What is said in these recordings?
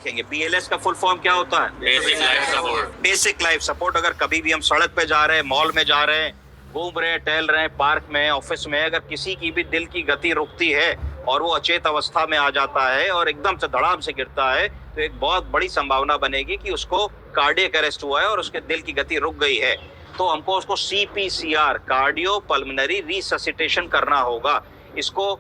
BLS का full form क्या होता है? Basic life support. Basic life support. अगर कभी भी हम सड़क पे जा रहे हैं, मॉल में जा रहे हैं, घूम रहे हैं, टहल रहे हैं, पार्क में, ऑफिस में, अगर किसी की भी दिल की गति रुकती है और वो अचेत अवस्था में आ जाता है और एकदम से धड़ाम से गिरता है, तो एक बहुत बड़ी संभावना बनेगी कि उसको कार्डियक अरेस्ट हुआ है और उसके दिल की गति रुक गई है। तो हमको उसको CPCR, कार्डियो पल्मोनरी रिससिटेशन करना होगा। इसको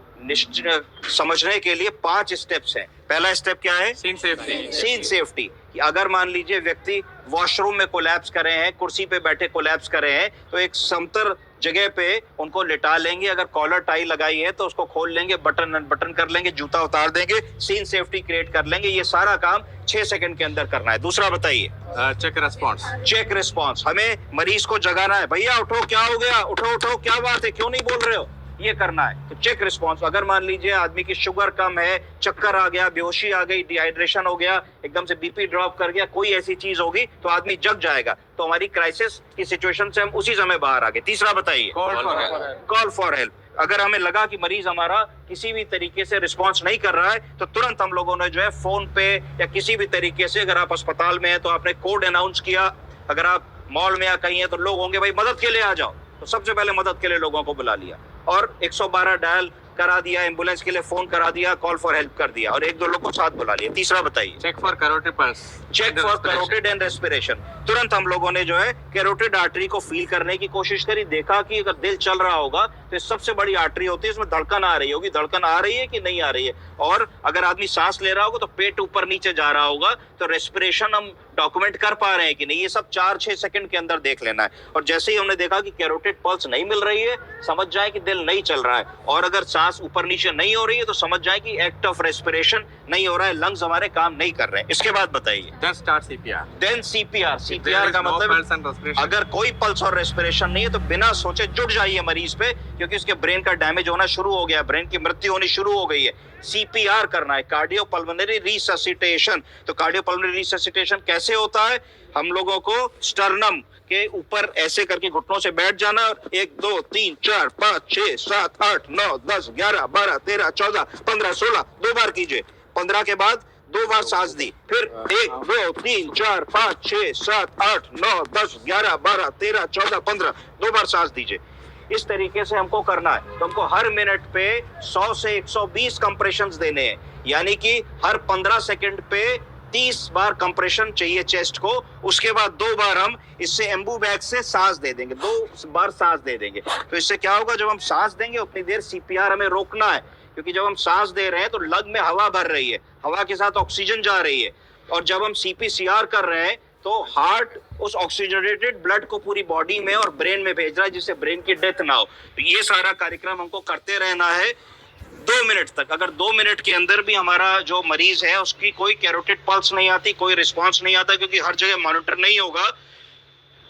समझने के लिए 5 स्टेप्स हैं। पहला स्टेप क्या है? Scene safety. Scene safety. कि अगर मान लीजिए व्यक्ति वॉशरूम में कोलैप्स करे हैं, कुर्सी पे बैठे कोलैप्स करे हैं, तो एक समतल जगह पे उनको लिटा लेंगे। अगर कॉलर टाई लगाई है तो उसको खोल लेंगे, बटन अनबटन कर लेंगे, जूता उतार देंगे, सीन सेफ्टी क्रिएट कर लेंगे। ये सारा काम 6 सेकंड के अंदर करना है। दूसरा बताइए? Check response. Check response. हमें मरीज को जगाना है, भैया उठो, क्या हो गया, उठो उठो, क्या बात है, क्यों नहीं बोल रहे हो, ये करना है। तो चेक रिस्पॉन्स। अगर मान लीजिए आदमी की शुगर कम है, चक्कर आ गया, बेहोशी आ गई, डिहाइड्रेशन हो गया, एकदम से BP ड्रॉप कर गया, कोई ऐसी चीज होगी तो आदमी जग जाएगा, तो हमारी क्राइसिस की सिचुएशन से हम उसी समय बाहर आ गए। तीसरा बताइए? Call for help. अगर हमें लगा कि मरीज हमारा किसी भी तरीके से रिस्पॉन्स नहीं कर रहा है, तो तुरंत हम लोगों ने जो है फोन पे या किसी भी तरीके से, अगर आप अस्पताल में हैं तो आपने कोड अनाउंस किया, अगर आप मॉल में या कहीं है तो लोग होंगे भाई मदद के लिए आ जाओ, तो सबसे पहले मदद के लिए लोगों को बुला लिया और 112 डायल करा दिया, एम्बुलेंस के लिए फोन करा दिया, कॉल फॉर हेल्प कर दिया और 1-2 लोग को साथ बुला लिया। तीसरा बताइए? Check for carotid pulse. Check for carotid and respiration. तुरंत हम लोगों ने जो है कैरोटिड आर्टरी को फील करने की कोशिश करी, देखा कि अगर दिल चल रहा होगा तो सबसे बड़ी आर्टरी होती है, इसमें धड़कन आ रही होगी, धड़कन आ रही है कि नहीं आ रही है, और अगर आदमी सांस ले रहा होगा तो पेट ऊपर नीचे जा रहा होगा, तो रेस्पिरेशन हम डॉक्यूमेंट कर पा रहे हैं कि नहीं, ये सब 4-6 सेकंड के अंदर देख लेना है। और जैसे ही हमने देखा कि कैरोटिड पल्स नहीं मिल रही है, समझ जाए कि दिल नहीं चल रहा है, और अगर सांस ऊपर नीचे नहीं हो रही है तो समझ जाए कि एक्ट ऑफ रेस्पिरेशन नहीं हो रहा है, लंग्स हमारे काम नहीं कर रहे हैं। इसके बाद बताइए? Then start CPR। Then CPR। CPR का मतलब अगर कोई पल्स और रेस्पिरेशन नहीं है तो बिना सोचे जुट जाइए मरीज पे, क्योंकि उसके ब्रेन का डैमेज होना शुरू हो गया, ब्रेन की मृत्यु होनी शुरू हो गई है। CPR करना है, कार्डियो पल्मोनरी रिससिटेशन। तो कार्डियो पल्मोनरी रिससिटेशन कैसे होता है? हम लोगों को स्टर्नम के ऊपर ऐसे करके घुटनों से बैठ जाना, 1 2 3 4 5 6 7 8 9 10 11 12 13 14 15 16, 2 बार कीजिए। 15 के बाद 2 बार सांस दी, फिर 1 2 3 4 5 6 7 8 9 10 11 12 13 14 15, 2 बार सांस दीजिए। इस तरीके से हमको करना है। तो हमको हर मिनट पे 100 से 120 कंप्रेशंस देने हैं, यानी कि हर 15 सेकंड पे 30 बार कंप्रेशन चाहिए चेस्ट को। उसके बाद 2 बार हम इससे एम्बू बैग से सांस दे देंगे, 2 बार सांस दे देंगे। तो इससे क्या होगा, जब हम सांस देंगे उतनी देर CPR हमें रोकना है, क्योंकि जब हम सांस दे रहे हैं तो लंग में हवा भर रही है, हवा के साथ ऑक्सीजन जा रही है, और जब हम CPCR कर रहे हैं तो हार्ट उस ऑक्सीजनेटेड ब्लड को पूरी बॉडी में और ब्रेन में भेज रहा है, जिससे ब्रेन की डेथ ना हो। तो ये सारा कार्यक्रम हमको करते रहना है 2 मिनट तक। अगर 2 मिनट के अंदर भी हमारा जो मरीज है उसकी कोई कैरोटिड पल्स नहीं आती, कोई रिस्पांस नहीं आता, क्योंकि हर जगह मॉनिटर नहीं होगा,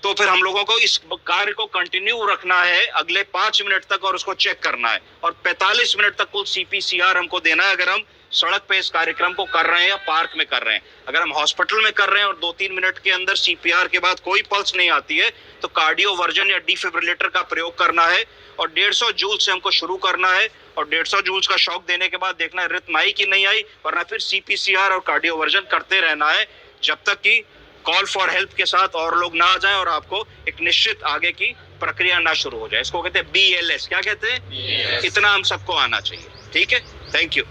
तो फिर हम लोगों को इस कार्य को कंटिन्यू रखना है अगले 5 मिनट तक और उसको चेक करना है, और 45 मिनट तक कुल CPCR हमको देना है। अगर हम सड़क पे इस कार्यक्रम को कर रहे हैं या पार्क में कर रहे हैं, अगर हम हॉस्पिटल में कर रहे हैं और 2-3 मिनट के अंदर CPR के बाद कोई पल्स नहीं आती है, तो कार्डियो वर्जन या डिफिब्रिलेटर का प्रयोग करना है, और 150 जूल से हमको शुरू करना है, और 150 जूल्स का शॉक देने के बाद देखना है रिथम आई कि नहीं आई, वरना फिर CPCR और कार्डियो वर्जन करते रहना है जब तक कि कॉल फॉर हेल्प के साथ और लोग ना आ जाएं और आपको एक निश्चित आगे की प्रक्रिया ना शुरू हो जाए। इसको कहते हैं BLS। क्या कहते हैं? इतना हम सबको आना चाहिए। ठीक है, थैंक यू।